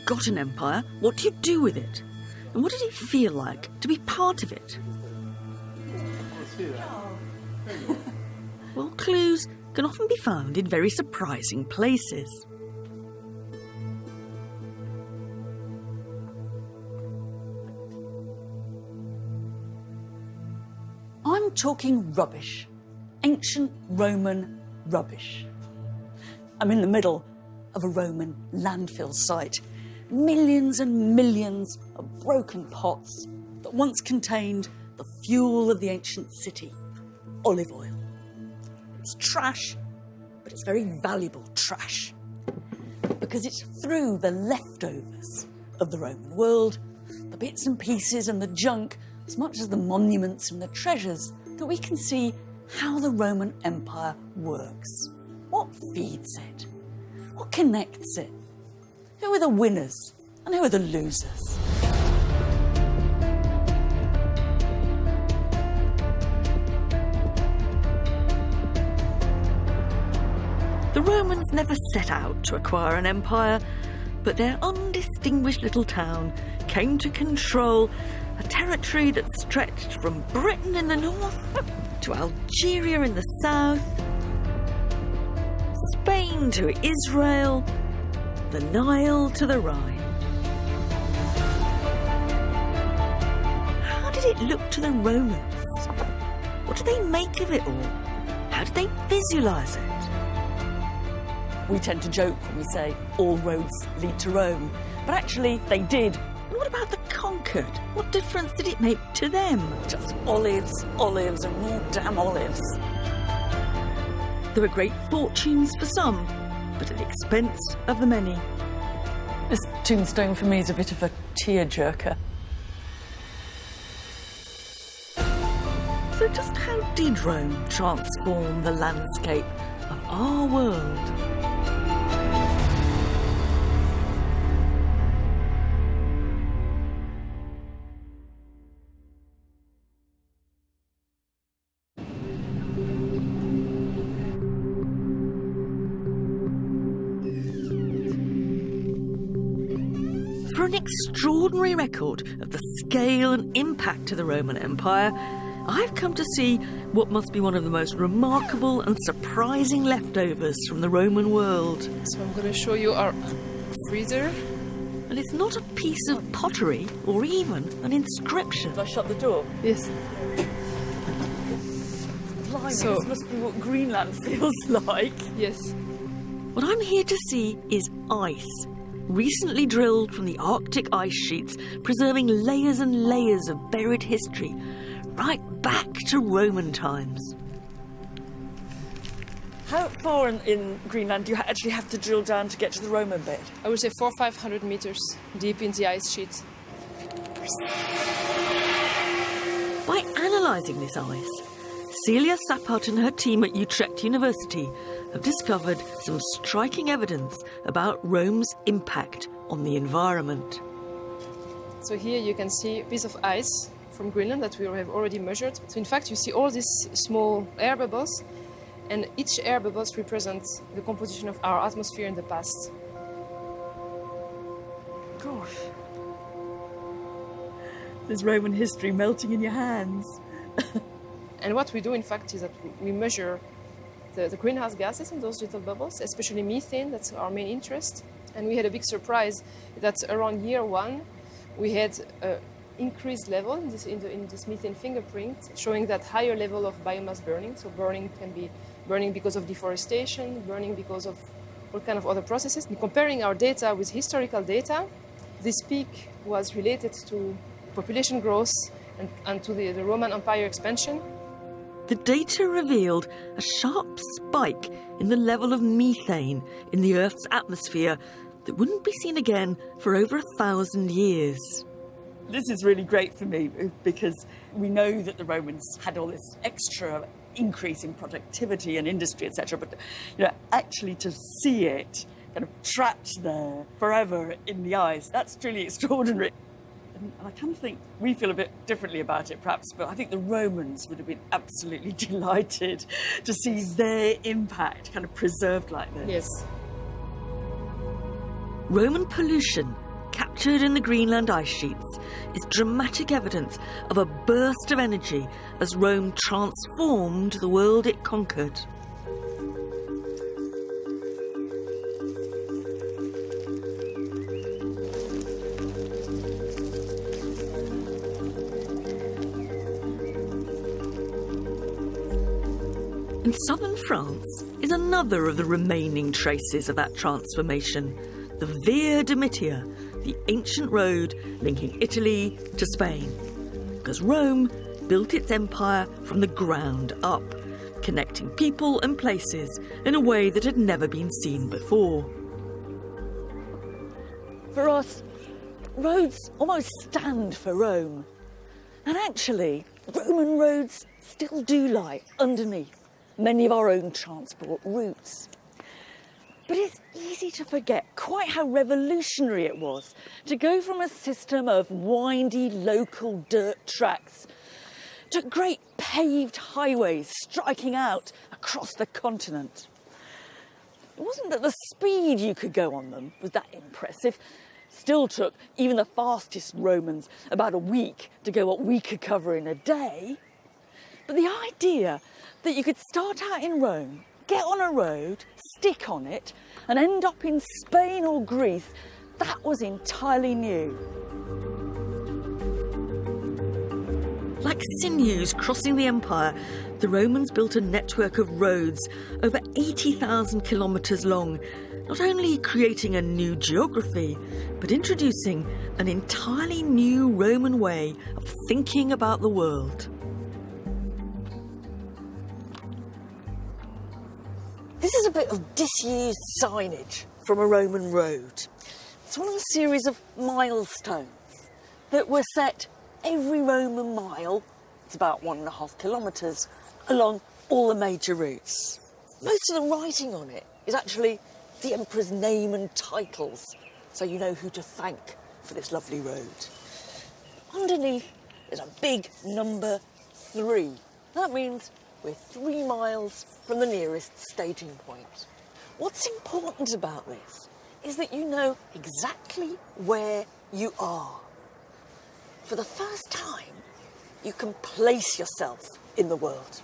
you've got an empire, what do you do with it? And what did it feel like to be part of it? Well, clues can often be found in very surprising places. I'm talking rubbish. Ancient Roman rubbish. I'm in the middle of a Roman landfill site. Millions and millions of broken pots that once contained the fuel of the ancient city, olive oil. It's trash, but it's very valuable trash, because it's through the leftovers of the Roman world, the bits and pieces and the junk, as much as the monuments and the treasures, that we can see how the Roman Empire works. What feeds it? What connects it? Who are the winners and who are the losers? The Romans never set out to acquire an empire, but their undistinguished little town came to control a territory that stretched from Britain in the north to Algeria in the south, Spain to Israel, the Nile to the Rhine. How did it look to the Romans? What did they make of it all? How did they visualise it? We tend to joke when we say all roads lead to Rome, but actually they did. And what about the conquered? What difference did it make to them? Just olives, olives and more damn olives. There were great fortunes for some, but at the expense of the many. This tombstone for me is a bit of a tearjerker. So just how did Rome transform the landscape of our world? For an extraordinary record of the scale and impact of the Roman Empire, I've come to see what must be one of the most remarkable and surprising leftovers from the Roman world. So I'm going to show you our freezer. And it's not a piece of pottery or even an inscription. Have I shut the door? Yes. Blimey, So- this must be what Greenland feels like. Yes. What I'm here to see is ice, recently drilled from the Arctic ice sheets, preserving layers and layers of buried history, right back to Roman times. How far in Greenland do you actually have to drill down to get to the Roman bit? I would say 400-500 meters deep in the ice sheet. By analysing this ice, Celia Sappert and her team at Utrecht University have discovered some striking evidence about Rome's impact on the environment. So here you can see a piece of ice from Greenland that we have already measured. So in fact you see all these small air bubbles, and each air bubbles represents the composition of our atmosphere in the past. Gosh. There's Roman history melting in your hands. And what we do in fact is that we measure the greenhouse gases in those little bubbles, especially methane. That's our main interest. And we had a big surprise that around year one we had an increased level in this methane fingerprint, showing that higher level of biomass burning. So burning can be burning because of deforestation, burning because of all kind of other processes. And comparing our data with historical data, this peak was related to population growth and to the Roman Empire expansion. The data revealed a sharp spike in the level of methane in the Earth's atmosphere that wouldn't be seen again for over 1,000 years. This is really great for me because we know that the Romans had all this extra increase in productivity and industry, etc. But actually to see it kind of trapped there forever in the ice, that's truly extraordinary. And I kind of think we feel a bit differently about it, perhaps, but I think the Romans would have been absolutely delighted to see their impact kind of preserved like this. Yes. Roman pollution fractured in the Greenland ice sheets, is dramatic evidence of a burst of energy as Rome transformed the world it conquered. In southern France is another of the remaining traces of that transformation, the Via Domitia, the ancient road linking Italy to Spain. Because Rome built its empire from the ground up, connecting people and places in a way that had never been seen before. For us, roads almost stand for Rome. And actually, Roman roads still do lie underneath many of our own transport routes. But it's easy to forget quite how revolutionary it was to go from a system of windy local dirt tracks to great paved highways striking out across the continent. It wasn't that the speed you could go on them was that impressive. Still took even the fastest Romans about a week to go what we could cover in a day. But the idea that you could start out in Rome, get on a road, stick on it, and end up in Spain or Greece, that was entirely new. Like sinews crossing the empire, the Romans built a network of roads over 80,000 kilometres long, not only creating a new geography, but introducing an entirely new Roman way of thinking about the world. This is a bit of disused signage from a Roman road. It's one of a series of milestones that were set every Roman mile, it's about 1.5 kilometres, along all the major routes. Most of the writing on it is actually the emperor's name and titles, so you know who to thank for this lovely road. Underneath is a big number 3. That means we're 3 miles from the nearest staging point. What's important about this is that you know exactly where you are. For the first time, you can place yourself in the world.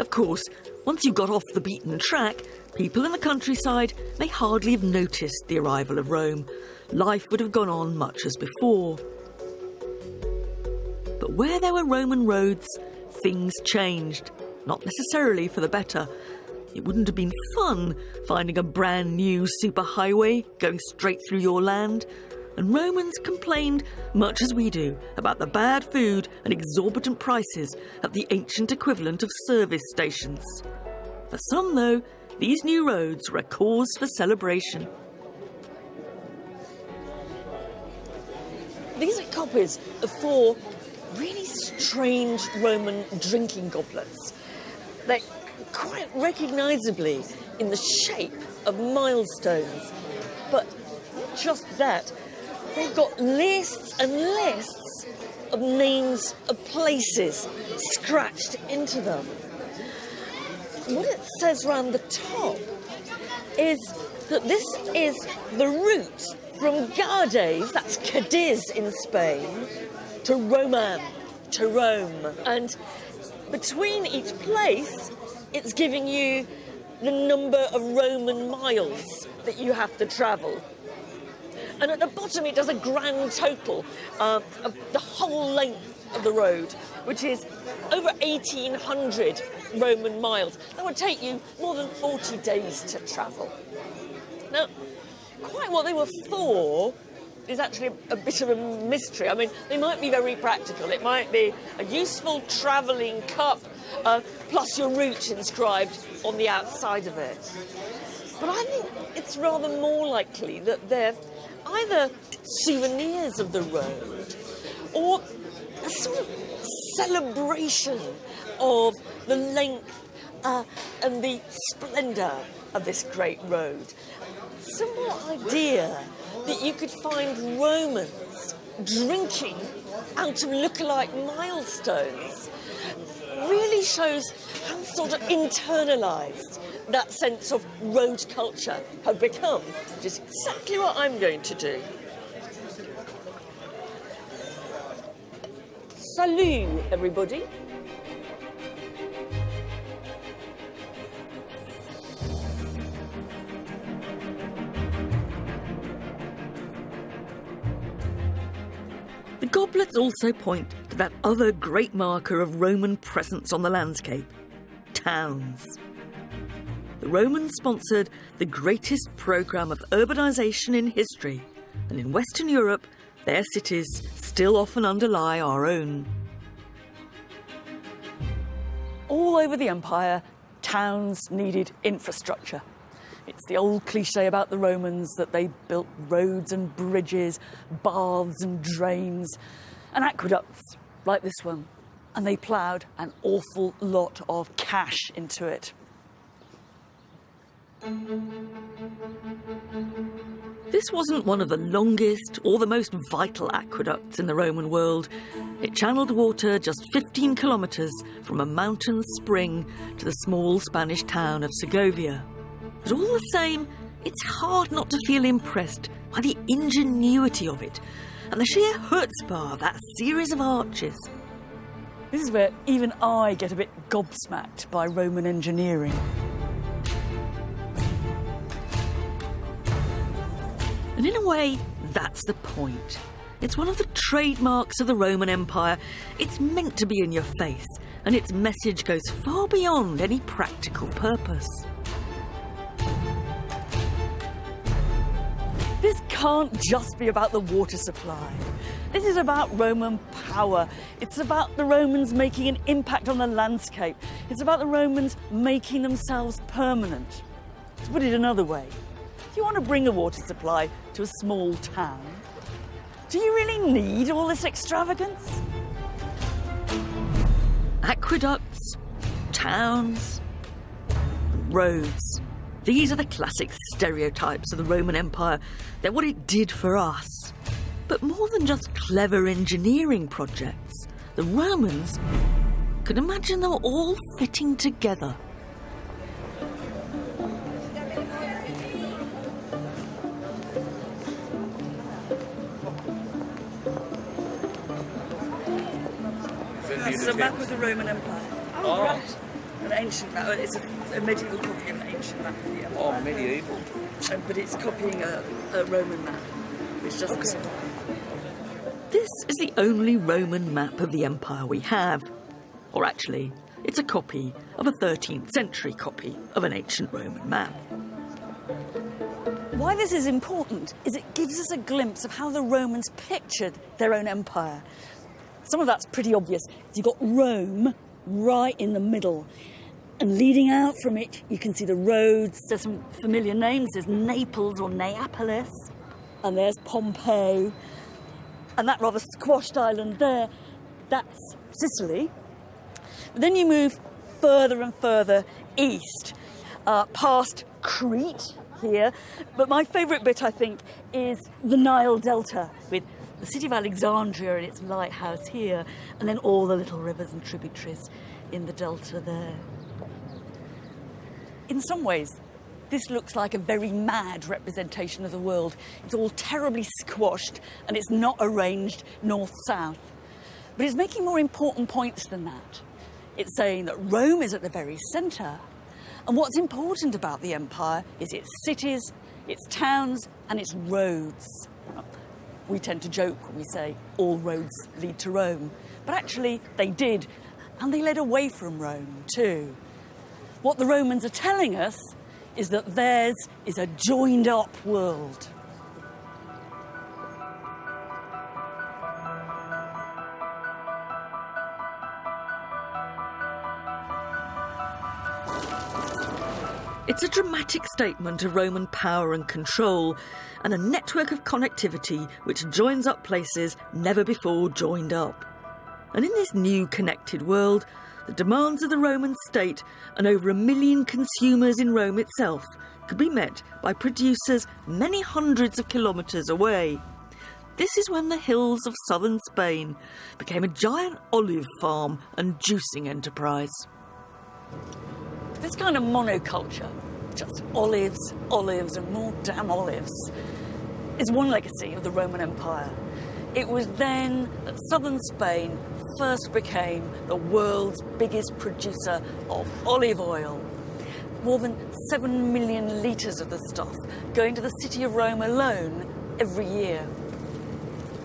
Of course, once you got off the beaten track, people in the countryside may hardly have noticed the arrival of Rome. Life would have gone on much as before. But where there were Roman roads, things changed. Not necessarily for the better. It wouldn't have been fun finding a brand new superhighway going straight through your land. And Romans complained, much as we do, about the bad food and exorbitant prices at the ancient equivalent of service stations. For some, though, these new roads were a cause for celebration. These are copies of 4 really strange Roman drinking goblets. They're quite recognisably in the shape of milestones. But not just that, they've got lists and lists of names of places scratched into them. What it says round the top is that this is the route from Gades, that's Cadiz in Spain, to Roman, to Rome. And between each place, it's giving you the number of Roman miles that you have to travel. And at the bottom, it does a grand total of the whole length of the road, which is over 1,800 Roman miles. That would take you more than 40 days to travel. Now, quite what they were for is actually a bit of a mystery. I mean, they might be very practical. It might be a useful travelling cup, plus your route inscribed on the outside of it. But I think it's rather more likely that they're either souvenirs of the road or a sort of celebration of the length and the splendour of this great road. Some more idea that you could find Romans drinking out of lookalike milestones really shows how sort of internalised that sense of road culture had become, which is exactly what I'm going to do. Salut, everybody. The goblets also point to that other great marker of Roman presence on the landscape, towns. The Romans sponsored the greatest programme of urbanisation in history, and in Western Europe, their cities still often underlie our own. All over the empire, towns needed infrastructure. It's the old cliché about the Romans that they built roads and bridges, baths and drains, and aqueducts like this one. And they ploughed an awful lot of cash into it. This wasn't one of the longest or the most vital aqueducts in the Roman world. It channeled water just 15 kilometres from a mountain spring to the small Spanish town of Segovia. But all the same, it's hard not to feel impressed by the ingenuity of it and the sheer chutzpah of that series of arches. This is where even I get a bit gobsmacked by Roman engineering. And in a way, that's the point. It's one of the trademarks of the Roman Empire. It's meant to be in your face, and its message goes far beyond any practical purpose. This can't just be about the water supply. This is about Roman power. It's about the Romans making an impact on the landscape. It's about the Romans making themselves permanent. To put it another way, if you want to bring a water supply to a small town, do you really need all this extravagance? Aqueducts, towns, roads. These are the classic stereotypes of the Roman Empire. They're what it did for us. But more than just clever engineering projects, the Romans could imagine them all fitting together. This is a map of the Roman Empire. Oh, Right. An ancient map. It's a medieval copy of an ancient map of the Empire. oh, medieval. But it's copying a Roman map. It's just This is the only Roman map of the empire we have. Or actually, it's a copy of a 13th century copy of an ancient Roman map. Why this is important is it gives us a glimpse of how the Romans pictured their own empire. Some of that's pretty obvious. You've got Rome right in the middle. And leading out from it, you can see the roads. There's some familiar names. There's Naples or Neapolis. And there's Pompeii. And that rather squashed island there, that's Sicily. But then you move further and further east, past Crete here. But my favourite bit, I think, is the Nile Delta, with the city of Alexandria and its lighthouse here, and then all the little rivers and tributaries in the delta there. In some ways, this looks like a very mad representation of the world. It's all terribly squashed and it's not arranged north-south. But it's making more important points than that. It's saying that Rome is at the very centre. And what's important about the empire is its cities, its towns and its roads. We tend to joke when we say all roads lead to Rome. But actually they did. And they led away from Rome too. What the Romans are telling us is that theirs is a joined-up world. It's a dramatic statement of Roman power and control, and a network of connectivity which joins up places never before joined up. And in this new connected world, the demands of the Roman state and over 1 million consumers in Rome itself could be met by producers many hundreds of kilometres away. This is when the hills of southern Spain became a giant olive farm and juicing enterprise. This kind of monoculture, just olives, olives and more damn olives, is one legacy of the Roman Empire. It was then that southern Spain first became the world's biggest producer of olive oil. More than 7 million litres of the stuff going to the city of Rome alone every year.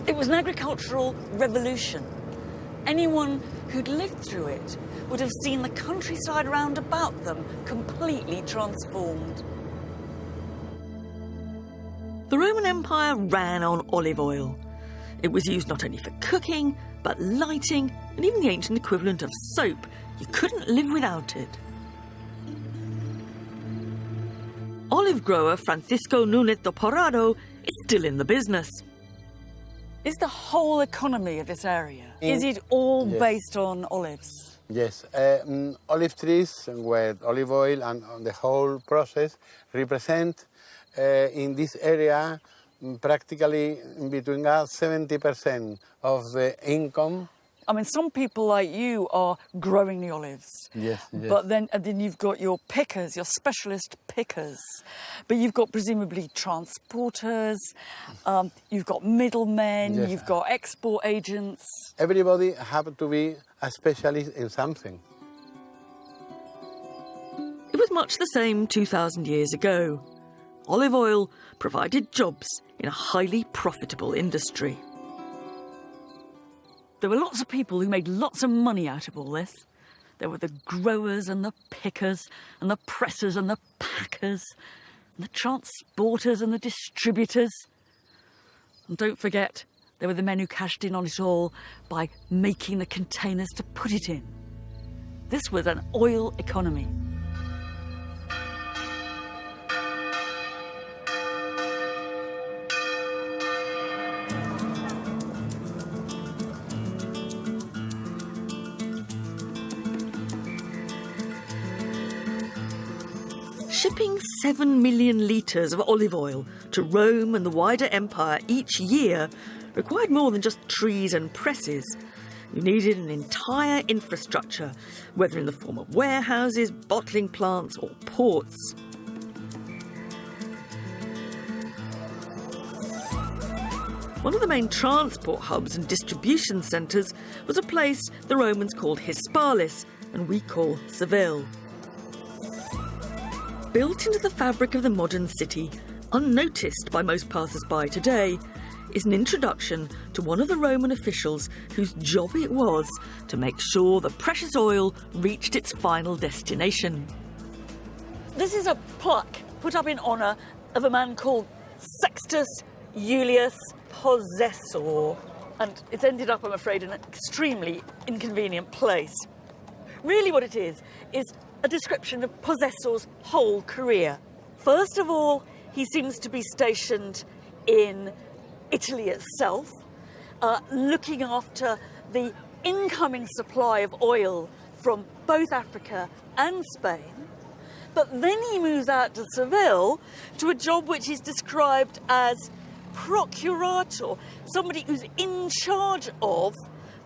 It was an agricultural revolution. Anyone who'd lived through it would have seen the countryside round about them completely transformed. The Roman Empire ran on olive oil. It was used not only for cooking, but lighting, and even the ancient equivalent of soap. You couldn't live without it. Olive grower Francisco Núñez de Porrado is still in the business. Is the whole economy of this area, is it all based on olives? Yes, olive trees with olive oil and the whole process represent in this area practically between 70% of the income. I mean, some people like you are growing the olives. Yes, yes. But then you've got your pickers, your specialist pickers. But you've got presumably transporters, you've got middlemen, Yes. you've got export agents. Everybody have to be a specialist in something. It was much the same 2,000 years ago. Olive oil provided jobs in a highly profitable industry. There were lots of people who made lots of money out of all this. There were the growers and the pickers and the pressers and the packers and the transporters and the distributors. And don't forget, there were the men who cashed in on it all by making the containers to put it in. This was an oil economy. Shipping 7 million litres of olive oil to Rome and the wider empire each year required more than just trees and presses. You needed an entire infrastructure, whether in the form of warehouses, bottling plants or ports. One of the main transport hubs and distribution centres was a place the Romans called Hispalis, and we call Seville. Built into the fabric of the modern city, unnoticed by most passers-by today, is an introduction to one of the Roman officials whose job it was to make sure the precious oil reached its final destination. This is a plaque put up in honour of a man called Sextus Iulius Possessor. And it's ended up, I'm afraid, in an extremely inconvenient place. Really what it is a description of Possessor's whole career. First of all, he seems to be stationed in Italy itself, looking after the incoming supply of oil from both Africa and Spain. But then he moves out to Seville to a job which is described as procurator, somebody who's in charge of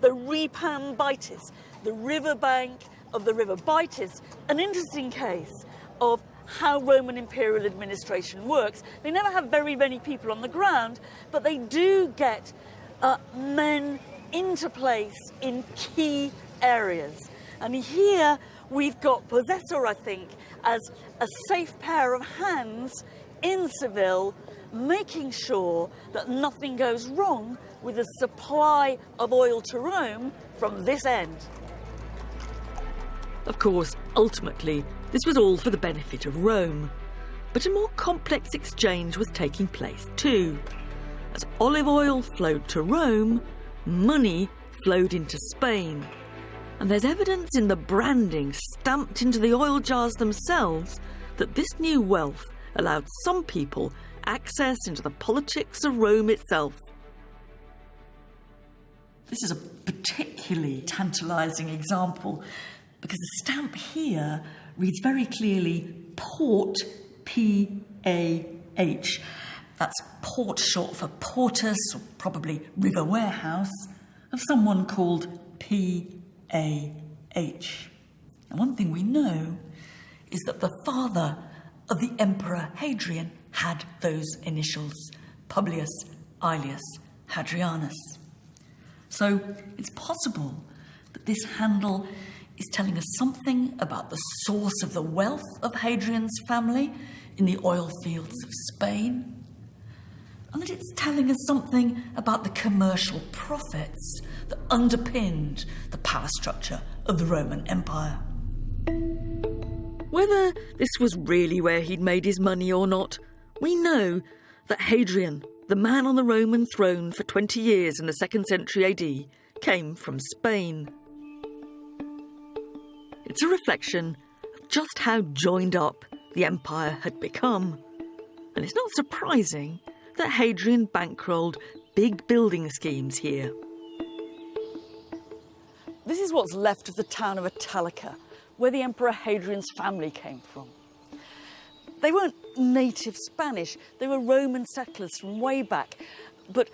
the Ripam Baitis, the riverbank of the River Baitis, an interesting case of how Roman imperial administration works. They never have very many people on the ground, but they do get men into place in key areas. And here we've got Possessor, I think, as a safe pair of hands in Seville, making sure that nothing goes wrong with the supply of oil to Rome from this end. Of course, ultimately, this was all for the benefit of Rome. But a more complex exchange was taking place too. As olive oil flowed to Rome, money flowed into Spain. And there's evidence in the branding stamped into the oil jars themselves that this new wealth allowed some people access into the politics of Rome itself. This is a particularly tantalising example because the stamp here reads very clearly Port, P-A-H. That's port short for portus, or probably river warehouse, of someone called P.A.H. And one thing we know is that the father of the Emperor Hadrian had those initials, Publius Aelius Hadrianus. So it's possible that this handle is telling us something about the source of the wealth of Hadrian's family in the oil fields of Spain, and that it's telling us something about the commercial profits that underpinned the power structure of the Roman Empire. Whether this was really where he'd made his money or not, we know that Hadrian, the man on the Roman throne for 20 years in the 2nd century AD, came from Spain. It's a reflection of just how joined up the empire had become. And it's not surprising that Hadrian bankrolled big building schemes here. This is what's left of the town of Italica, where the Emperor Hadrian's family came from. They weren't native Spanish, they were Roman settlers from way back, but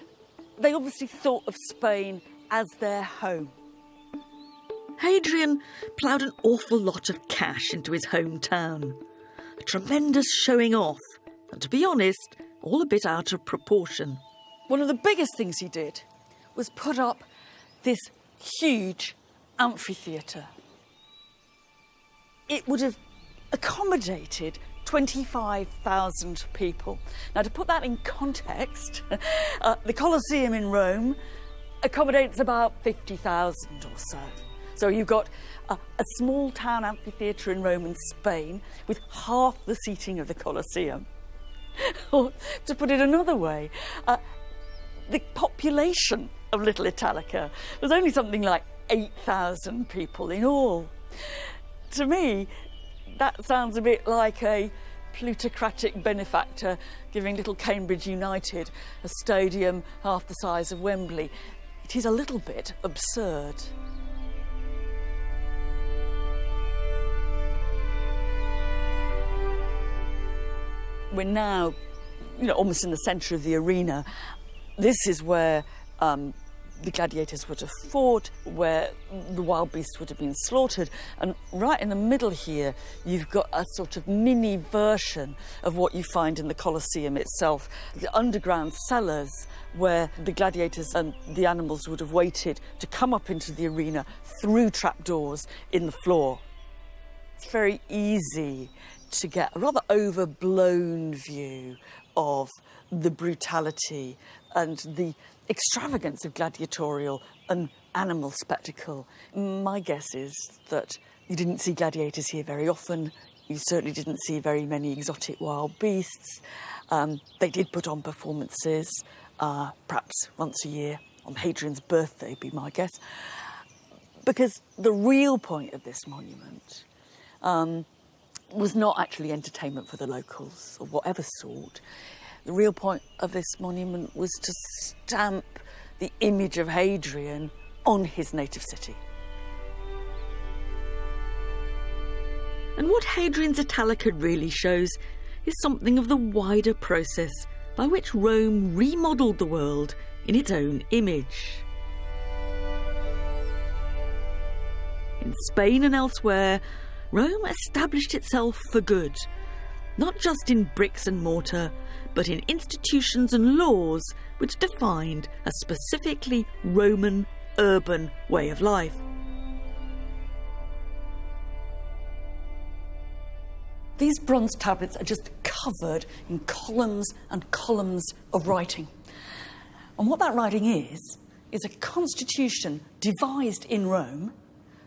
they obviously thought of Spain as their home. Hadrian ploughed an awful lot of cash into his hometown. A tremendous showing off, and to be honest, all a bit out of proportion. One of the biggest things he did was put up this huge amphitheatre. It would have accommodated 25,000 people. Now, to put that in context, the Colosseum in Rome accommodates about 50,000 or so. So you've got a small town amphitheatre in Roman Spain with half the seating of the Colosseum. Or, to put it another way, the population of Little Italica was only something like 8,000 people in all. To me, that sounds a bit like a plutocratic benefactor giving little Cambridge United a stadium half the size of Wembley. It is a little bit absurd. We're now, almost in the centre of the arena. This is where the gladiators would have fought, where the wild beasts would have been slaughtered. And right in the middle here, you've got a sort of mini version of what you find in the Colosseum itself. The underground cellars where the gladiators and the animals would have waited to come up into the arena through trapdoors in the floor. It's very easy to get a rather overblown view of the brutality and the extravagance of gladiatorial and animal spectacle. My guess is that you didn't see gladiators here very often. You certainly didn't see very many exotic wild beasts. They did put on performances, perhaps once a year, on Hadrian's birthday, be my guess. Because the real point of this monument was not actually entertainment for the locals of whatever sort. The real point of this monument was to stamp the image of Hadrian on his native city. And what Hadrian's Italica really shows is something of the wider process by which Rome remodelled the world in its own image. In Spain and elsewhere, Rome established itself for good, not just in bricks and mortar, but in institutions and laws which defined a specifically Roman urban way of life. These bronze tablets are just covered in columns and columns of writing. And what that writing is a constitution devised in Rome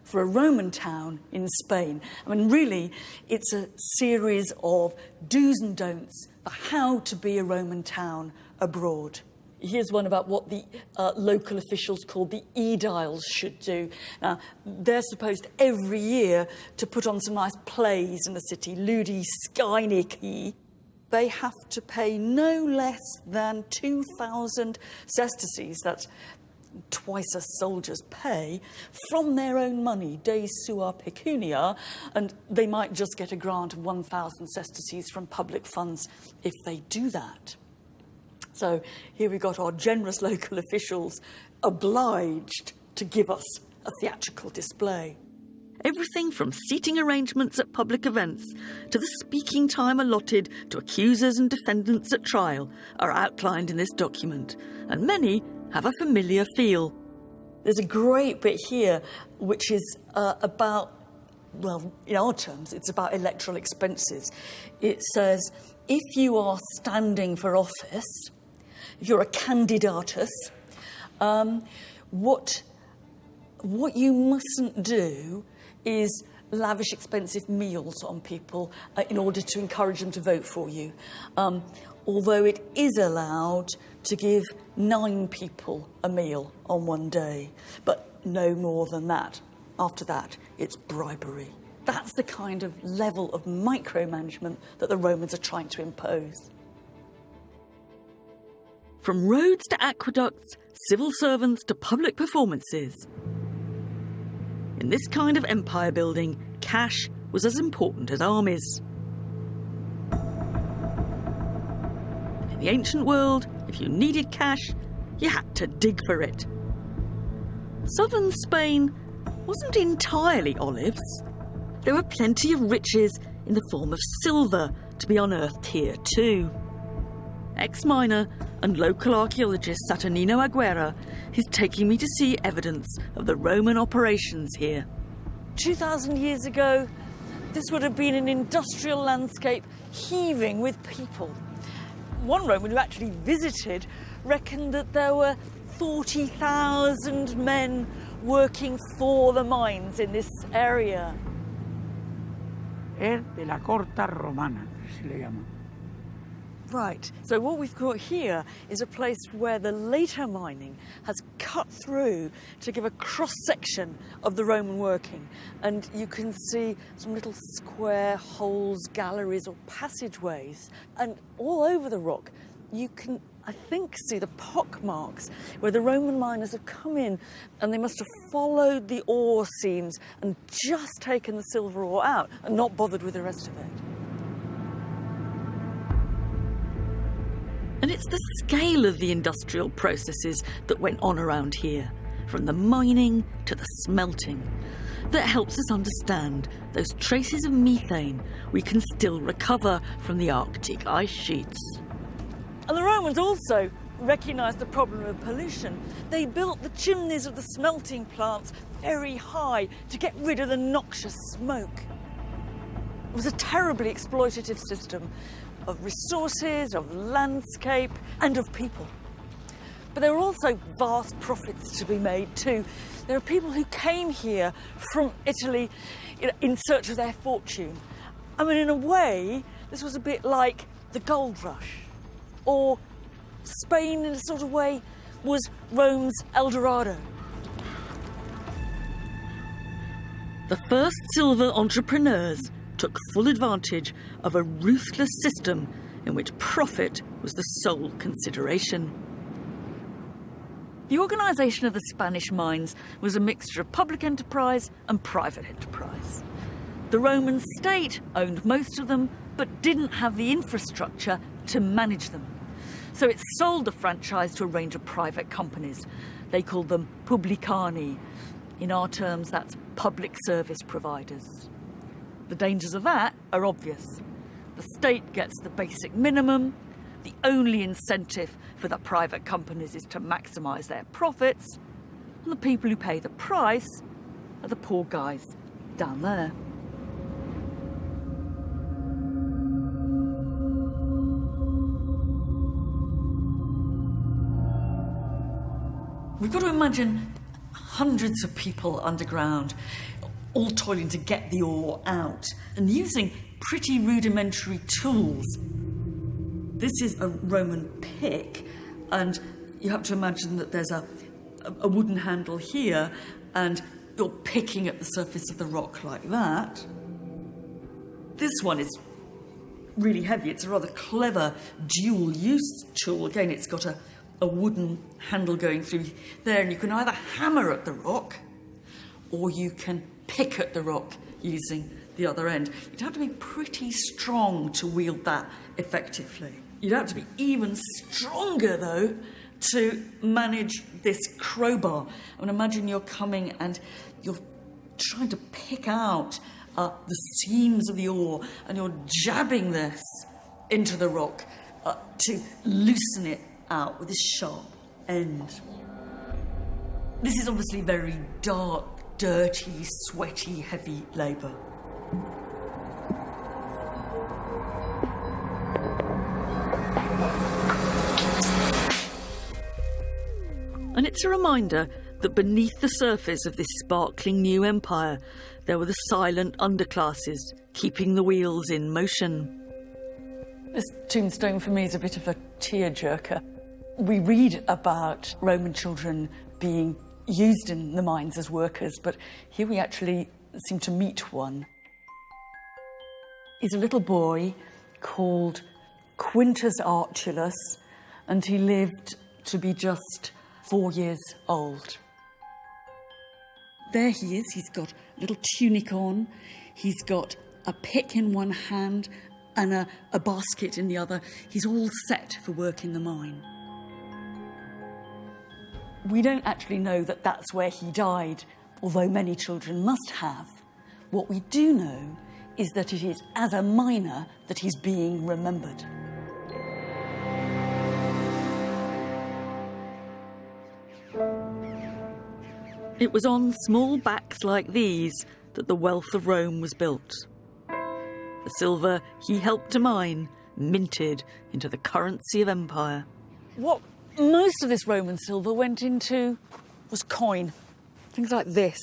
for a Roman town in Spain. I mean, really, it's a series of do's and don'ts for how to be a Roman town abroad. Here's one about what the local officials called the aediles should do. Now, they're supposed every year to put on some nice plays in the city, ludi skyniki. They have to pay no less than 2,000 sesterces, that's twice a soldier's pay, from their own money, de sua pecunia, and they might just get a grant of 1,000 sesterces from public funds if they do that. So here we got our generous local officials obliged to give us a theatrical display. Everything from seating arrangements at public events to the speaking time allotted to accusers and defendants at trial are outlined in this document, and many have a familiar feel. There's a great bit here which is about, well, in our terms, it's about electoral expenses. It says, if you are standing for office, if you're a candidatus, what you mustn't do is lavish expensive meals on people in order to encourage them to vote for you. Although it is allowed to give 9 people a meal on one day, but no more than that. After that, it's bribery. That's the kind of level of micromanagement that the Romans are trying to impose. From roads to aqueducts, civil servants to public performances. In this kind of empire building, cash was as important as armies. In the ancient world, if you needed cash, you had to dig for it. Southern Spain wasn't entirely olives. There were plenty of riches in the form of silver to be unearthed here too. Ex-miner and local archaeologist Saturnino Aguera is taking me to see evidence of the Roman operations here. 2,000 years ago, this would have been an industrial landscape heaving with people. One Roman who actually visited reckoned that there were 40,000 men working for the mines in this area. Es de la corta romana, se le llama. Right, so what we've got here is a place where the later mining has cut through to give a cross-section of the Roman working. And you can see some little square holes, galleries or passageways. And all over the rock, you can, I think, see the pock marks where the Roman miners have come in and they must have followed the ore seams and just taken the silver ore out and not bothered with the rest of it. And it's the scale of the industrial processes that went on around here, from the mining to the smelting, that helps us understand those traces of methane we can still recover from the Arctic ice sheets. And the Romans also recognised the problem of pollution. They built the chimneys of the smelting plants very high to get rid of the noxious smoke. It was a terribly exploitative system of resources, of landscape, and of people. But there were also vast profits to be made too. There are people who came here from Italy in search of their fortune. I mean, in a way, this was a bit like the gold rush. Or Spain, in a sort of way, was Rome's El Dorado. The first silver entrepreneurs took full advantage of a ruthless system in which profit was the sole consideration. The organisation of the Spanish mines was a mixture of public enterprise and private enterprise. The Roman state owned most of them, but didn't have the infrastructure to manage them. So it sold the franchise to a range of private companies. They called them publicani. In our terms, that's public service providers. The dangers of that are obvious. The state gets the basic minimum. The only incentive for the private companies is to maximise their profits. And the people who pay the price are the poor guys down there. We've got to imagine hundreds of people underground, all toiling to get the ore out and using pretty rudimentary tools. This is a Roman pick, and you have to imagine that there's a wooden handle here, and you're picking at the surface of the rock like that. This one is really heavy. It's a rather clever dual-use tool. Again, it's got a wooden handle going through there, and you can either hammer at the rock or you can pick at the rock using the other end. You'd have to be pretty strong to wield that effectively. You'd have to be even stronger, though, to manage this crowbar. I mean, imagine you're coming and you're trying to pick out the seams of the ore, and you're jabbing this into the rock to loosen it out with this sharp end. This is obviously very dark, dirty, sweaty, heavy labour. And it's a reminder that beneath the surface of this sparkling new empire, there were the silent underclasses keeping the wheels in motion. This tombstone for me is a bit of a tearjerker. We read about Roman children being used in the mines as workers, but here we actually seem to meet one. He's a little boy called Quintus Archulus, and he lived to be just 4 years old. There he is. He's got a little tunic on. He's got a pick in one hand and a basket in the other. He's all set for work in the mine. We don't actually know that that's where he died, although many children must have. What we do know is that it is as a miner that he's being remembered. It was on small backs like these that the wealth of Rome was built. The silver he helped to mine minted into the currency of empire. What most of this Roman silver went into was coin. Things like this.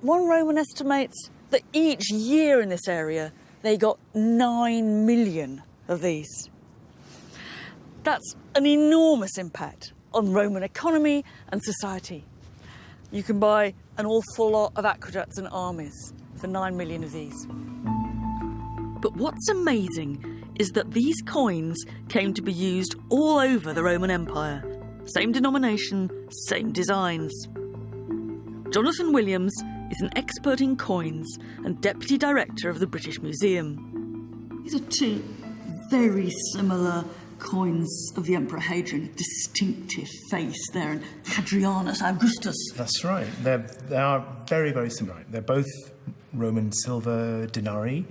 One Roman estimates that each year in this area they got 9 million of these. That's an enormous impact on Roman economy and society. You can buy an awful lot of aqueducts and armies for 9 million of these. But what's amazing is that these coins came to be used all over the Roman Empire. Same denomination, same designs. Jonathan Williams is an expert in coins and deputy director of the British Museum. These are two very similar coins of the Emperor Hadrian, distinctive face there, and Hadrianus Augustus. That's right. They are very, very similar. They're both Roman silver denarii,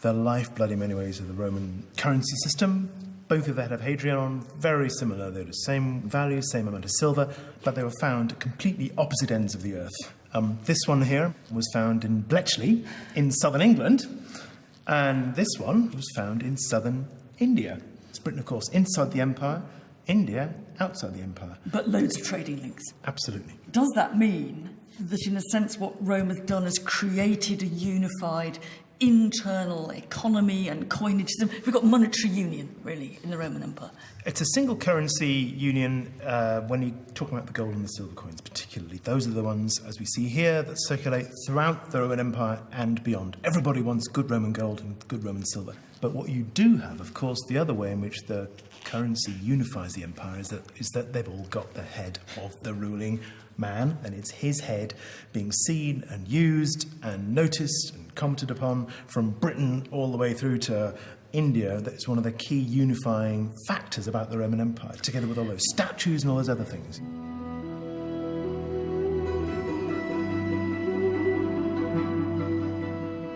the lifeblood in many ways of the Roman currency system. Both of the head of Hadrian on, very similar. They're the same value, same amount of silver, but they were found at completely opposite ends of the earth. This one here was found in Bletchley in southern England, and this one was found in southern India. It's Britain, of course, inside the empire, India outside the empire. But loads of trading links. Absolutely. Does that mean that, in a sense, what Rome has done is created a unified internal economy and coinage system? We've got monetary union, really, in the Roman Empire. It's a single currency union when you're talking about the gold and the silver coins particularly. Those are the ones, as we see here, that circulate throughout the Roman Empire and beyond. Everybody wants good Roman gold and good Roman silver. But what you do have, of course, the other way in which the currency unifies the empire is that they've all got the head of the ruling man, and it's his head being seen and used and noticed and commented upon from Britain all the way through to India. That's one of the key unifying factors about the Roman Empire, together with all those statues and all those other things.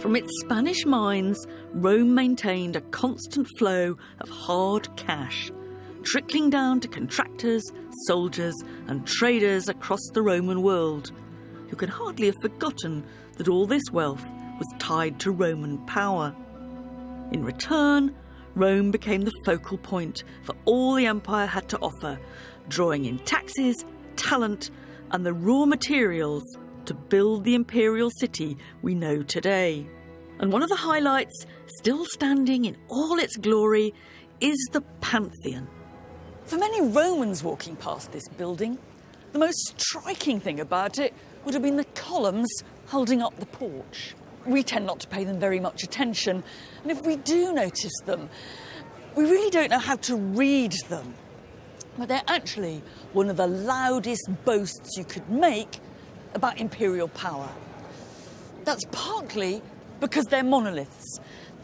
From its Spanish mines, Rome maintained a constant flow of hard cash, trickling down to contractors, soldiers and traders across the Roman world, who could hardly have forgotten that all this wealth was tied to Roman power. In return, Rome became the focal point for all the empire had to offer, drawing in taxes, talent and the raw materials to build the imperial city we know today. And one of the highlights, still standing in all its glory, is the Pantheon. For many Romans walking past this building, the most striking thing about it would have been the columns holding up the porch. We tend not to pay them very much attention, and if we do notice them, we really don't know how to read them. But they're actually one of the loudest boasts you could make about imperial power. That's partly because they're monoliths.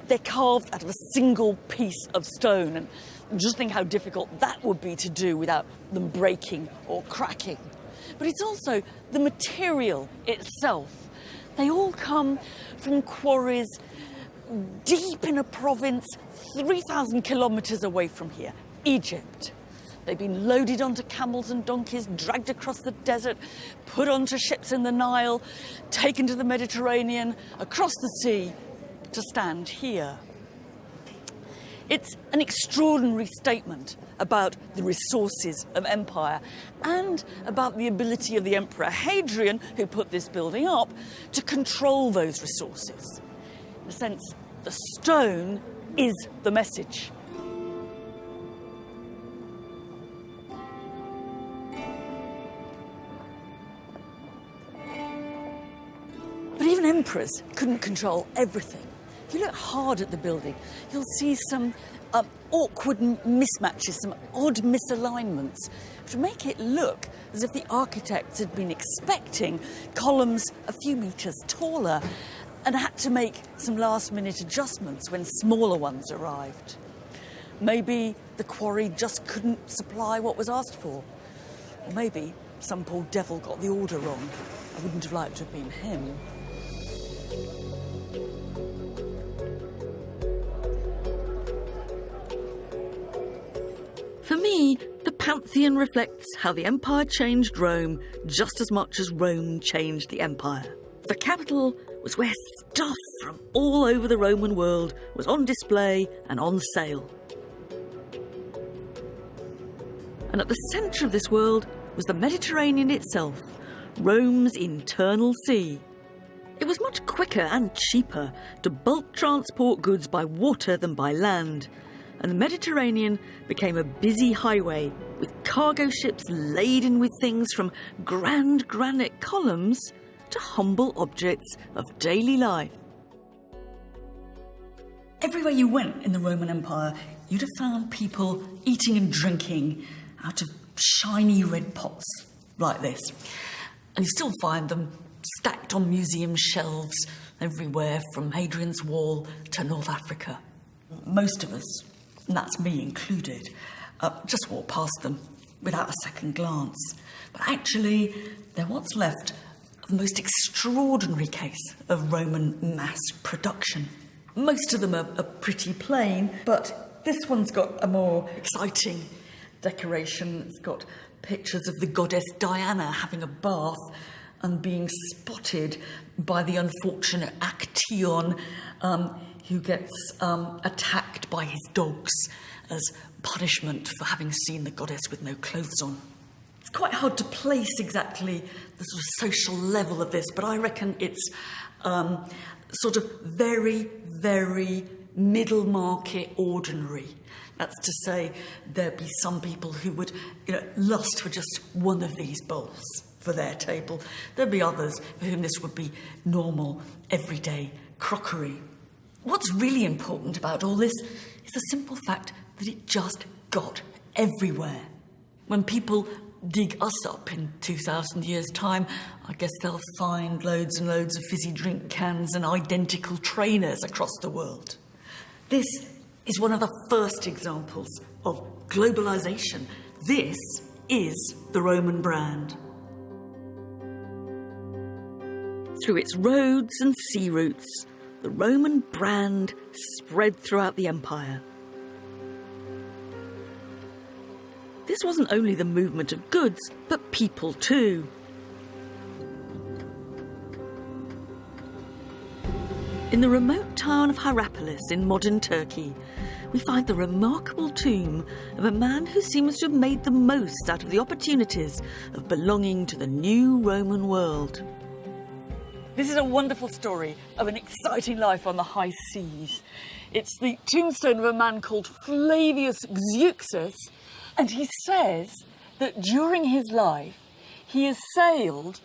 They're carved out of a single piece of stone, and Just think how difficult that would be to do without them breaking or cracking. But it's also the material itself. They all come from quarries deep in a province 3,000 kilometres away from here, Egypt. They've been loaded onto camels and donkeys, dragged across the desert, put onto ships in the Nile, taken to the Mediterranean, across the sea, to stand here. It's an extraordinary statement about the resources of empire and about the ability of the Emperor Hadrian, who put this building up, to control those resources. In a sense, the stone is the message. But even emperors couldn't control everything. If you look hard at the building, you'll see some awkward mismatches, some odd misalignments, which make it look as if the architects had been expecting columns a few metres taller and had to make some last-minute adjustments when smaller ones arrived. Maybe the quarry just couldn't supply what was asked for. Or maybe some poor devil got the order wrong. I wouldn't have liked to have been him. For me, the Pantheon reflects how the empire changed Rome just as much as Rome changed the empire. The capital was where stuff from all over the Roman world was on display and on sale. And at the centre of this world was the Mediterranean itself, Rome's internal sea. It was much quicker and cheaper to bulk transport goods by water than by land, and the Mediterranean became a busy highway with cargo ships laden with things from grand granite columns to humble objects of daily life. Everywhere you went in the Roman Empire, you'd have found people eating and drinking out of shiny red pots like this. And you still find them stacked on museum shelves everywhere from Hadrian's Wall to North Africa. Most of us, and that's me included, just walk past them without a second glance. But actually, they're what's left of the most extraordinary case of Roman mass production. Most of them are pretty plain, but this one's got a more exciting decoration. It's got pictures of the goddess Diana having a bath and being spotted by the unfortunate Actaeon, who gets attacked by his dogs as punishment for having seen the goddess with no clothes on. It's quite hard to place exactly the sort of social level of this, but I reckon it's sort of very, very middle market ordinary. That's to say, there'd be some people who would, lust for just one of these bowls for their table. There'd be others for whom this would be normal, everyday crockery. What's really important about all this is the simple fact that it just got everywhere. When people dig us up in 2,000 years' time, I guess they'll find loads and loads of fizzy drink cans and identical trainers across the world. This is one of the first examples of globalisation. This is the Roman brand. Through its roads and sea routes, the Roman brand spread throughout the empire. This wasn't only the movement of goods, but people too. In the remote town of Hierapolis in modern Turkey, we find the remarkable tomb of a man who seems to have made the most out of the opportunities of belonging to the new Roman world. This is a wonderful story of an exciting life on the high seas. It's the tombstone of a man called Flavius Xeuxus, and he says that during his life he has sailed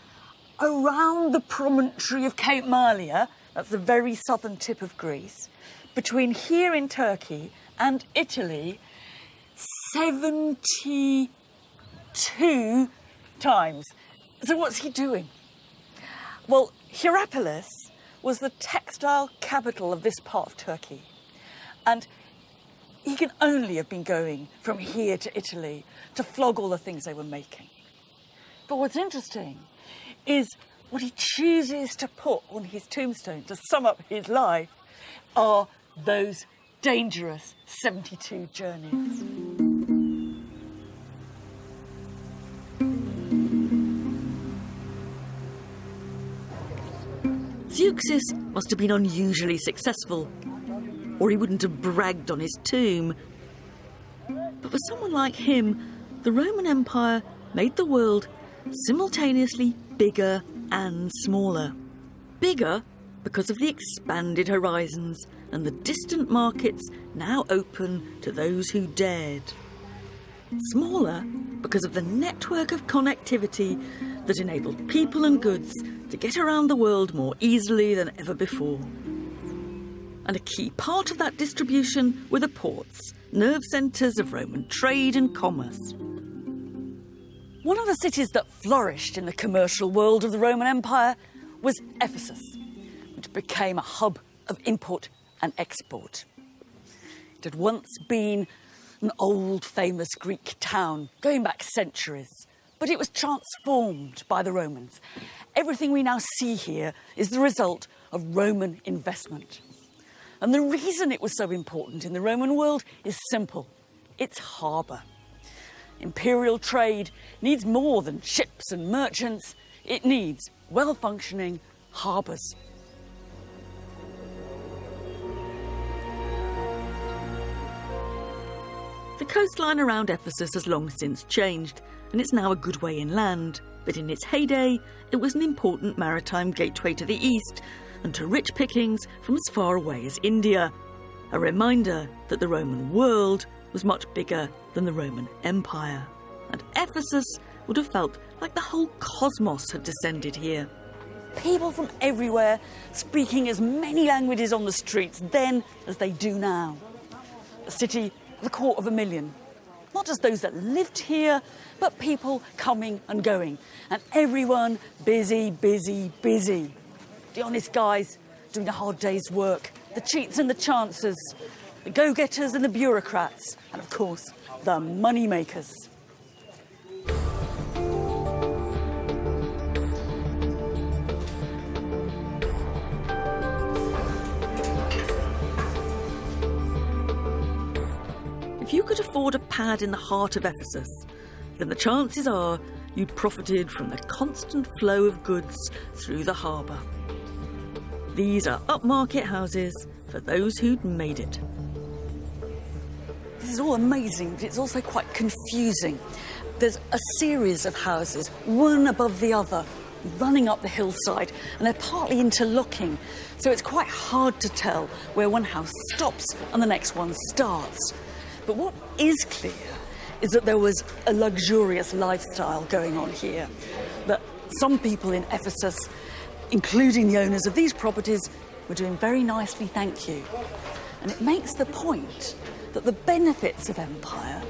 around the promontory of Cape Malia, that's the very southern tip of Greece, between here in Turkey and Italy 72 times. So what's he doing? Well, Hierapolis was the textile capital of this part of Turkey. And he can only have been going from here to Italy to flog all the things they were making. But what's interesting is what he chooses to put on his tombstone to sum up his life are those dangerous 72 journeys. Zeuxis must have been unusually successful, or he wouldn't have bragged on his tomb. But for someone like him, the Roman Empire made the world simultaneously bigger and smaller. Bigger because of the expanded horizons and the distant markets now open to those who dared. Smaller because of the network of connectivity that enabled people and goods to get around the world more easily than ever before. And a key part of that distribution were the ports, nerve centres of Roman trade and commerce. One of the cities that flourished in the commercial world of the Roman Empire was Ephesus, which became a hub of import and export. It had once been an old, famous Greek town, going back centuries, but it was transformed by the Romans. Everything we now see here is the result of Roman investment. And the reason it was so important in the Roman world is simple. It's harbour. Imperial trade needs more than ships and merchants. It needs well-functioning harbours. The coastline around Ephesus has long since changed, and it's now a good way inland. But in its heyday, it was an important maritime gateway to the east and to rich pickings from as far away as India. A reminder that the Roman world was much bigger than the Roman Empire. And Ephesus would have felt like the whole cosmos had descended here. People from everywhere speaking as many languages on the streets then as they do now. A city of 250,000. Not just those that lived here, but people coming and going. And everyone busy, busy, busy. The honest guys doing a hard day's work, the cheats and the chancers, the go-getters and the bureaucrats, and of course, the money makers. If you could afford a pad in the heart of Ephesus, then the chances are you'd profited from the constant flow of goods through the harbour. These are upmarket houses for those who'd made it. This is all amazing, but it's also quite confusing. There's a series of houses, one above the other, running up the hillside, and they're partly interlocking, so it's quite hard to tell where one house stops and the next one starts. But what is clear is that there was a luxurious lifestyle going on here, that some people in Ephesus, including the owners of these properties, were doing very nicely, thank you. And it makes the point that the benefits of empire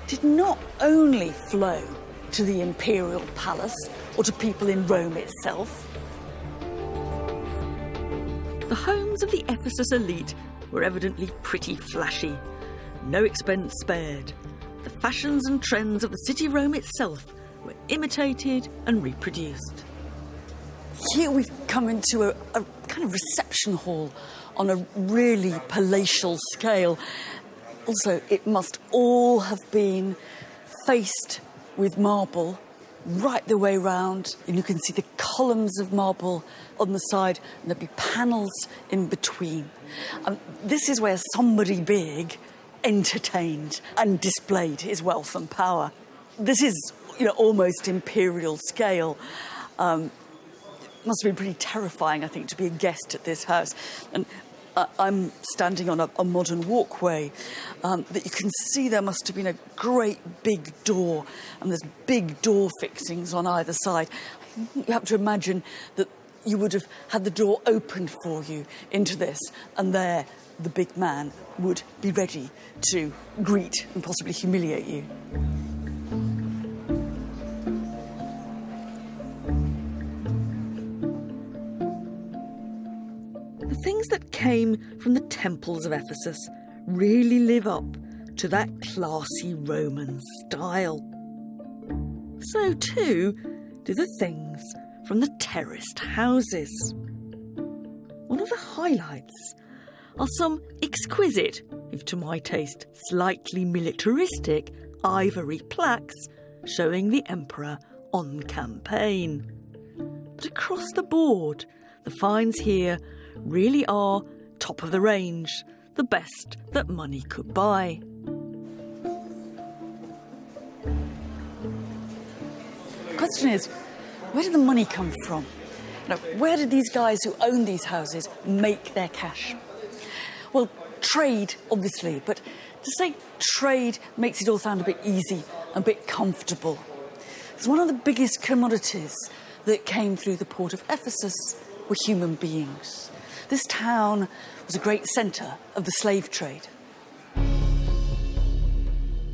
did not only flow to the imperial palace or to people in Rome itself. The homes of the Ephesus elite were evidently pretty flashy. No expense spared. The fashions and trends of the city Rome itself were imitated and reproduced. Here we've come into a kind of reception hall on a really palatial scale. Also, it must all have been faced with marble right the way round. And you can see the columns of marble on the side, and there'll be panels in between. This is where somebody big entertained and displayed his wealth and power. This is, almost imperial scale. It must have been pretty terrifying, I think, to be a guest at this house. And I'm standing on a modern walkway that you can see there must have been a great big door, and there's big door fixings on either side. You have to imagine that you would have had the door opened for you into this, and there the big man would be ready to greet and possibly humiliate you. The things that came from the temples of Ephesus really live up to that classy Roman style. So too do the things from the terraced houses. One of the highlights are some exquisite, if to my taste slightly militaristic, ivory plaques showing the emperor on campaign. But across the board, the finds here really are top of the range, the best that money could buy. The question is, where did the money come from? Now, where did these guys who own these houses make their cash? Well, trade, obviously, but to say trade makes it all sound a bit easy, a bit comfortable. It's one of the biggest commodities that came through the port of Ephesus were human beings. This town was a great centre of the slave trade.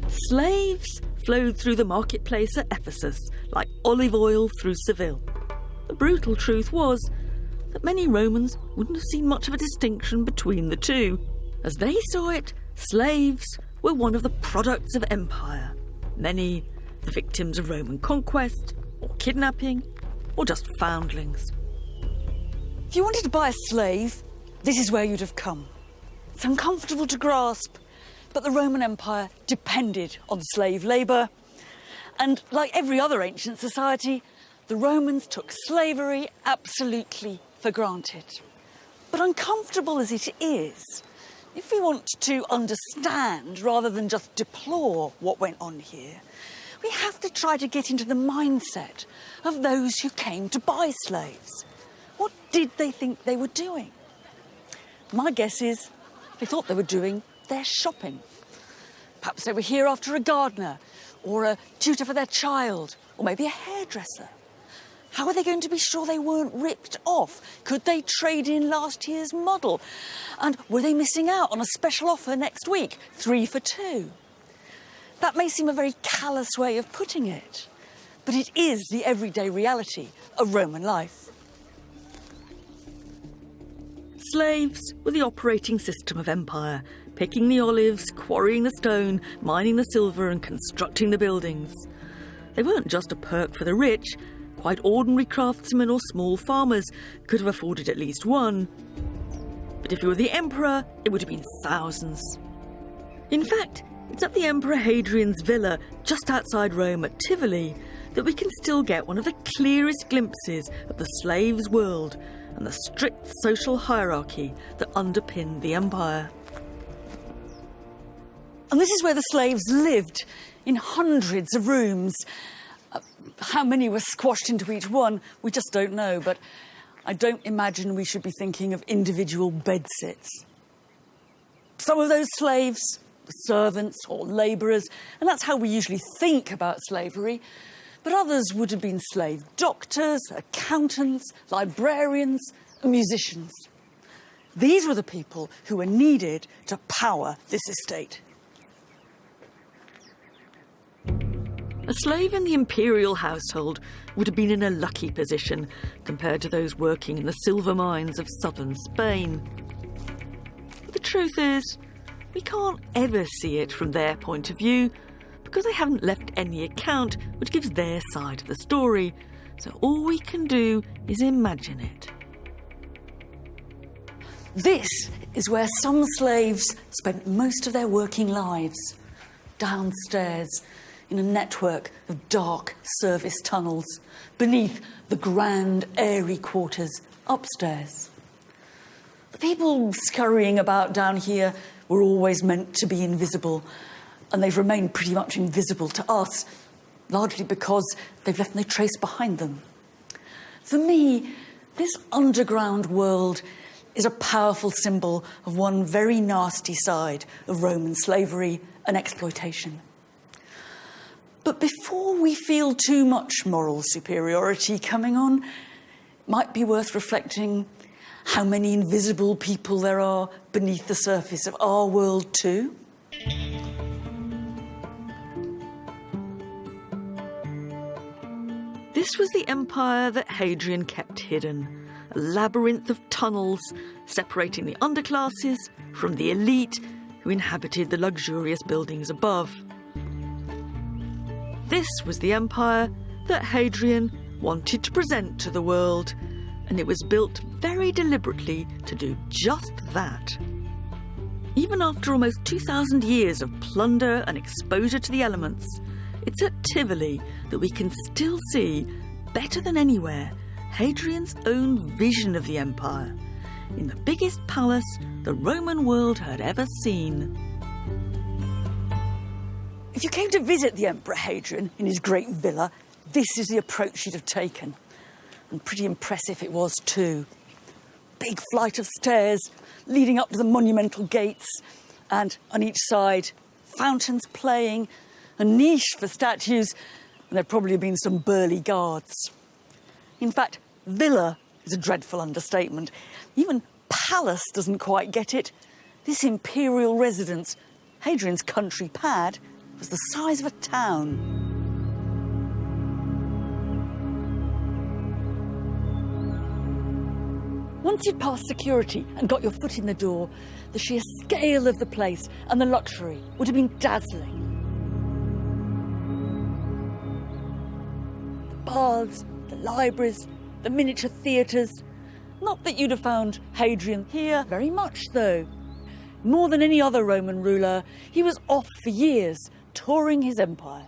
Slaves flowed through the marketplace at Ephesus like olive oil through Seville. The brutal truth was that many Romans wouldn't have seen much of a distinction between the two. As they saw it, slaves were one of the products of empire. Many the victims of Roman conquest, or kidnapping, or just foundlings. If you wanted to buy a slave, this is where you'd have come. It's uncomfortable to grasp, but the Roman Empire depended on slave labour. And like every other ancient society, the Romans took slavery absolutely for granted. But uncomfortable as it is, if we want to understand rather than just deplore what went on here, we have to try to get into the mindset of those who came to buy slaves. What did they think they were doing? My guess is they thought they were doing their shopping. Perhaps they were here after a gardener, or a tutor for their child, or maybe a hairdresser. How are they going to be sure they weren't ripped off? Could they trade in last year's model? And were they missing out on a special offer next week, 3 for 2? That may seem a very callous way of putting it, but it is the everyday reality of Roman life. Slaves were the operating system of empire, picking the olives, quarrying the stone, mining the silver and constructing the buildings. They weren't just a perk for the rich. Quite ordinary craftsmen or small farmers could have afforded at least one. But if you were the emperor, it would have been thousands. In fact, it's at the Emperor Hadrian's villa just outside Rome at Tivoli that we can still get one of the clearest glimpses of the slave's world and the strict social hierarchy that underpinned the empire. And this is where the slaves lived, in hundreds of rooms. How many were squashed into each one, we just don't know, but I don't imagine we should be thinking of individual bedsits. Some of those slaves were servants or labourers, and that's how we usually think about slavery. But others would have been slave doctors, accountants, librarians, and musicians. These were the people who were needed to power this estate. A slave in the imperial household would have been in a lucky position compared to those working in the silver mines of southern Spain. But the truth is, we can't ever see it from their point of view because they haven't left any account which gives their side of the story, so all we can do is imagine it. This is where some slaves spent most of their working lives, downstairs in a network of dark service tunnels beneath the grand, airy quarters upstairs. The people scurrying about down here were always meant to be invisible, and they've remained pretty much invisible to us, largely because they've left no trace behind them. For me, this underground world is a powerful symbol of one very nasty side of Roman slavery and exploitation. But before we feel too much moral superiority coming on, it might be worth reflecting how many invisible people there are beneath the surface of our world too. This was the empire that Hadrian kept hidden, a labyrinth of tunnels separating the underclasses from the elite, who inhabited the luxurious buildings above. This was the empire that Hadrian wanted to present to the world, and it was built very deliberately to do just that. Even after almost 2,000 years of plunder and exposure to the elements, it's at Tivoli that we can still see, better than anywhere, Hadrian's own vision of the empire, in the biggest palace the Roman world had ever seen. If you came to visit the Emperor Hadrian in his great villa, this is the approach you'd have taken. And pretty impressive it was too. Big flight of stairs leading up to the monumental gates, and on each side, fountains playing, a niche for statues, and there'd probably have been some burly guards. In fact, villa is a dreadful understatement. Even palace doesn't quite get it. This imperial residence, Hadrian's country pad, was the size of a town. Once you'd passed security and got your foot in the door, the sheer scale of the place and the luxury would have been dazzling. The baths, the libraries, the miniature theatres. Not that you'd have found Hadrian here very much, though. More than any other Roman ruler, he was off for years, touring his empire.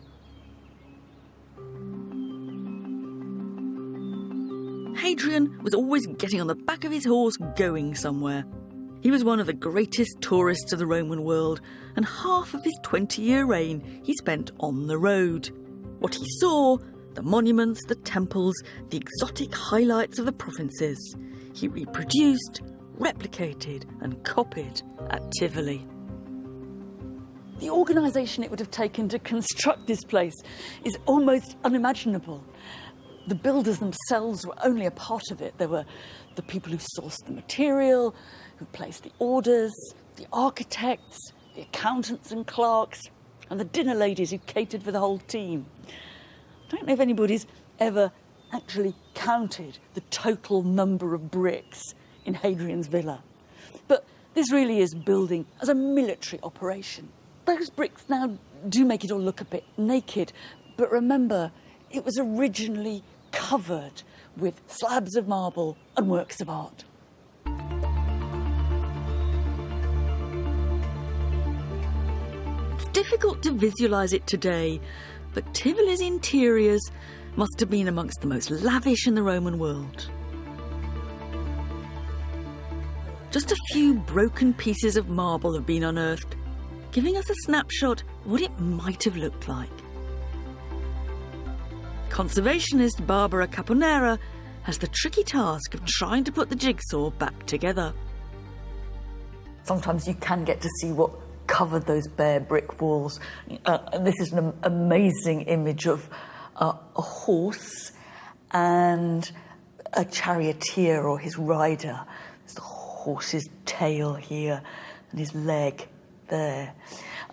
Hadrian was always getting on the back of his horse going somewhere. He was one of the greatest tourists of the Roman world, and half of his 20-year reign he spent on the road. What he saw, the monuments, the temples, the exotic highlights of the provinces, he reproduced, replicated and copied at Tivoli. The organisation it would have taken to construct this place is almost unimaginable. The builders themselves were only a part of it. There were the people who sourced the material, who placed the orders, the architects, the accountants and clerks, and the dinner ladies who catered for the whole team. I don't know if anybody's ever actually counted the total number of bricks in Hadrian's villa. But this really is building as a military operation. Those bricks now do make it all look a bit naked, but remember, it was originally covered with slabs of marble and works of art. It's difficult to visualise it today, but Tivoli's interiors must have been amongst the most lavish in the Roman world. Just a few broken pieces of marble have been unearthed, giving us a snapshot of what it might have looked like. Conservationist Barbara Caponera has the tricky task of trying to put the jigsaw back together. Sometimes you can get to see what covered those bare brick walls. And this is an amazing image of a horse and a charioteer or his rider. There's the horse's tail here and his leg there.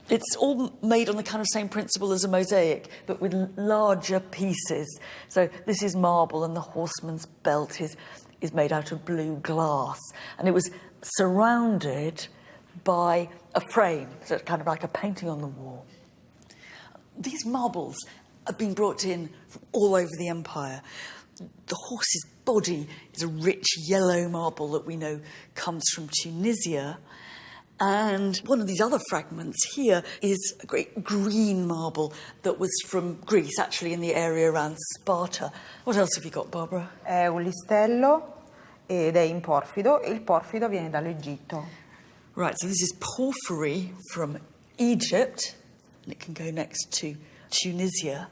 It's all made on the kind of same principle as a mosaic, but with larger pieces. So this is marble, and the horseman's belt is made out of blue glass. And it was surrounded by a frame, so it's kind of like a painting on the wall. These marbles have been brought in from all over the empire. The horse's body is a rich yellow marble that we know comes from Tunisia. And one of these other fragments here is a great green marble that was from Greece, actually in the area around Sparta. What else have you got, Barbara? È un listello ed è in porfido, e il porfido viene dall'Egitto. Right, so this is porphyry from Egypt, and it can go next to Tunisia.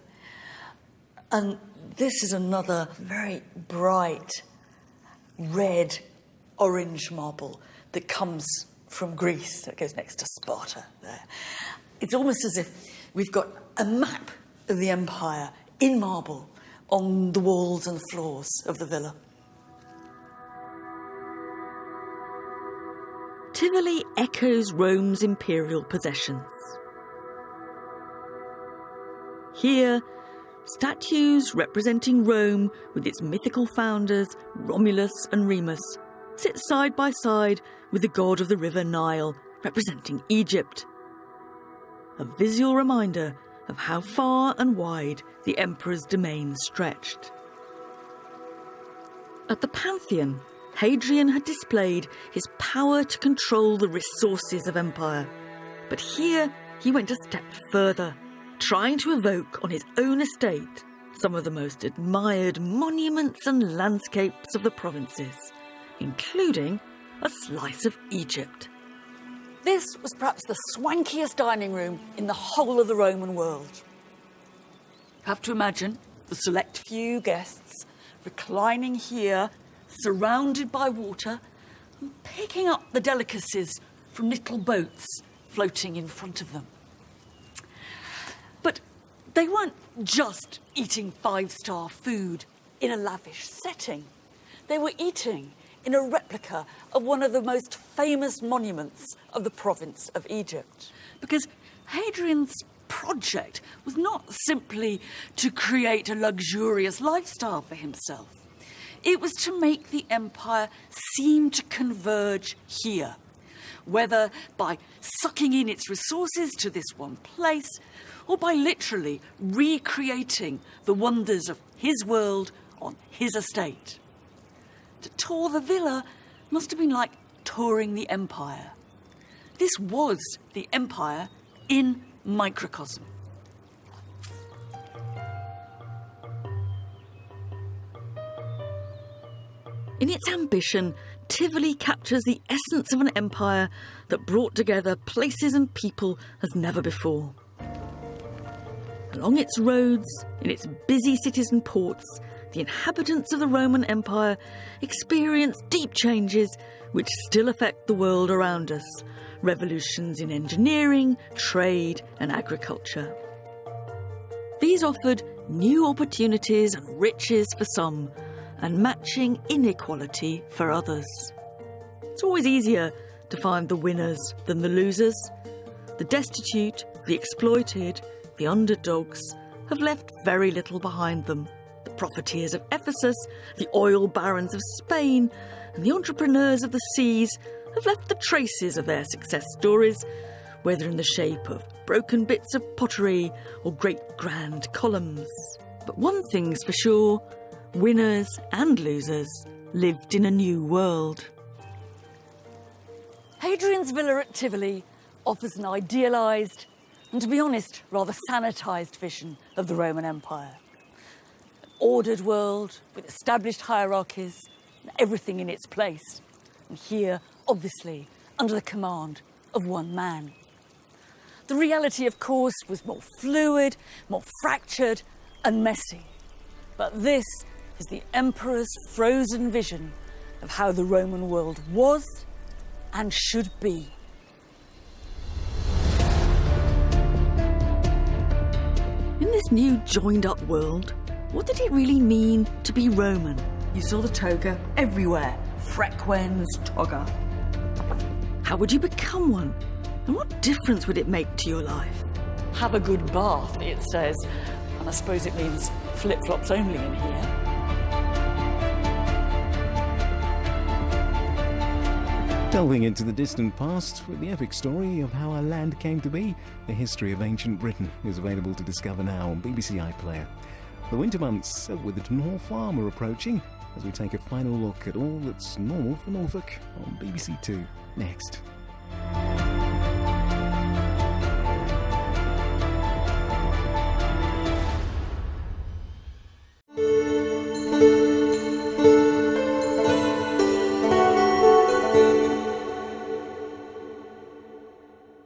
And this is another very bright red orange marble that comes from Greece, that goes next to Sparta there. It's almost as if we've got a map of the empire in marble on the walls and the floors of the villa. Tivoli echoes Rome's imperial possessions. Here, statues representing Rome with its mythical founders, Romulus and Remus, sit side by side with the god of the river Nile, representing Egypt. A visual reminder of how far and wide the emperor's domain stretched. At the Pantheon, Hadrian had displayed his power to control the resources of empire. But here he went a step further, trying to evoke on his own estate some of the most admired monuments and landscapes of the provinces, including a slice of Egypt. This was perhaps the swankiest dining room in the whole of the Roman world. You have to imagine the select few guests reclining here, surrounded by water, and picking up the delicacies from little boats floating in front of them. But they weren't just eating five-star food in a lavish setting. They were eating in a replica of one of the most famous monuments of the province of Egypt. Because Hadrian's project was not simply to create a luxurious lifestyle for himself. It was to make the empire seem to converge here, whether by sucking in its resources to this one place, or by literally recreating the wonders of his world on his estate. To tour the villa must have been like touring the empire. This was the empire in microcosm. In its ambition, Tivoli captures the essence of an empire that brought together places and people as never before. Along its roads, in its busy cities and ports, the inhabitants of the Roman Empire experience deep changes which still affect the world around us. Revolutions in engineering, trade and agriculture. These offered new opportunities and riches for some, and matching inequality for others. It's always easier to find the winners than the losers. The destitute, the exploited, the underdogs have left very little behind them. The profiteers of Ephesus, the oil barons of Spain, and the entrepreneurs of the seas have left the traces of their success stories, whether in the shape of broken bits of pottery or great grand columns. But one thing's for sure, winners and losers lived in a new world. Hadrian's villa at Tivoli offers an idealised and, to be honest, rather sanitised vision of the Roman Empire. An ordered world with established hierarchies and everything in its place. And here, obviously, under the command of one man. The reality, of course, was more fluid, more fractured and messy. But this is the emperor's frozen vision of how the Roman world was and should be. In this new joined-up world, what did it really mean to be Roman? You saw the toga everywhere. Frequens, toga. How would you become one? And what difference would it make to your life? Have a good bath, it says. And I suppose it means flip-flops only in here. Delving into the distant past with the epic story of how our land came to be, the history of ancient Britain is available to discover now on BBC iPlayer. The winter months with the North Farm are approaching as we take a final look at all that's normal for Norfolk on BBC Two next.